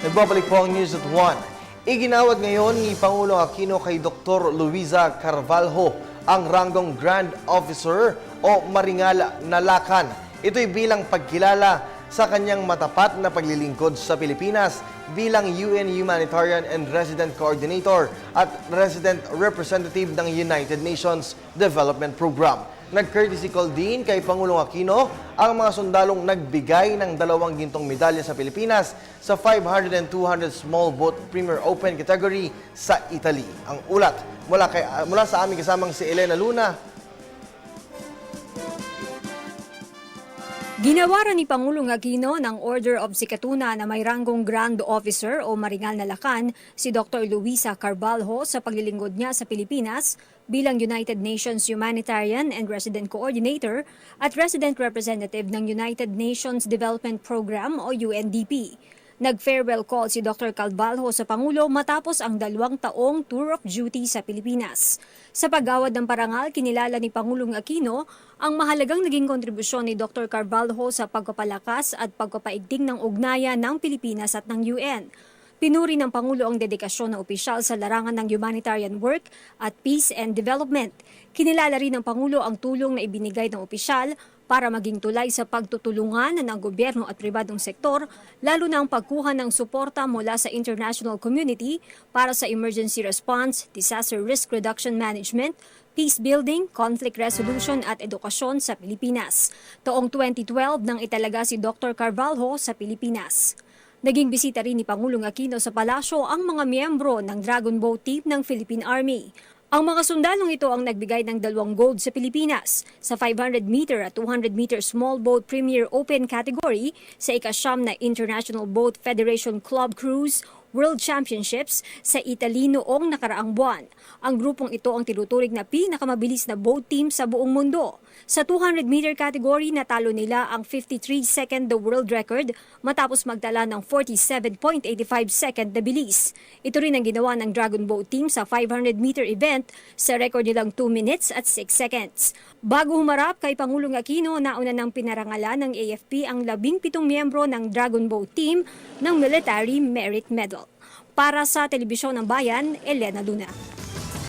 Nagbabalik po ang News at 1. Iginawad ngayon ni Pangulong Aquino kay Dr. Luisa Carvalho ang ranggong Grand Officer o Maringal na Lakan. Ito'y bilang pagkilala sa kanyang matapat na paglilingkod sa Pilipinas bilang UN Humanitarian and Resident Coordinator at Resident Representative ng United Nations Development Program. Nag-courtesy call din kay Pangulong Aquino ang mga sundalong nagbigay ng 2 gintong medalya sa Pilipinas sa 500 and 200 small boat Premier Open category sa Italy. Ang ulat mula sa aming kasamang si Elena Luna. Ginawaran ni Pangulong Aquino ng Order of Sikatuna na may ranggong Grand Officer o Maringal na Lakan si Dr. Luisa Carvalho sa paglilingkod niya sa Pilipinas bilang United Nations Humanitarian and Resident Coordinator at Resident Representative ng United Nations Development Program o UNDP. Nag-farewell call si Dr. Carvalho sa Pangulo matapos ang 2 taong tour of duty sa Pilipinas. Sa paggawad ng parangal, kinilala ni Pangulong Aquino ang mahalagang naging kontribusyon ni Dr. Carvalho sa pagpapalakas at pagpapaigting ng ugnayan ng Pilipinas at ng UN. Pinuri ng Pangulo ang dedikasyon ng opisyal sa larangan ng humanitarian work at peace and development. Kinilala rin ng Pangulo ang tulong na ibinigay ng opisyal para maging tulay sa pagtutulungan ng gobyerno at pribadong sektor, lalo na ang pagkuha ng suporta mula sa international community para sa emergency response, disaster risk reduction management, peace building, conflict resolution at edukasyon sa Pilipinas. Taong 2012 nang italaga si Dr. Carvalho sa Pilipinas. Naging bisita rin ni Pangulong Aquino sa palasyo ang mga miyembro ng Dragon Boat Team ng Philippine Army. Ang mga sundalong ito ang nagbigay ng 2 gold sa Pilipinas sa 500-meter at 200-meter small boat Premier Open category sa ika-9 na International Boat Federation Club Cruise World Championships sa Italy noong nakaraang buwan. Ang grupong ito ang tinuturing na pinakamabilis na boat team sa buong mundo. Sa 200-meter category, natalo nila ang 53-second the world record matapos magtala ng 47.85 second na bilis. Ito rin ang ginawa ng Dragon Boat Team sa 500-meter event sa record nilang 2 minutes at 6 seconds. Bago humarap kay Pangulong Aquino, nauna ng pinarangalan ng AFP ang 17 miyembro ng Dragon Boat Team ng Military Merit Medal. Para sa Telebisyon ng Bayan, Elena Luna.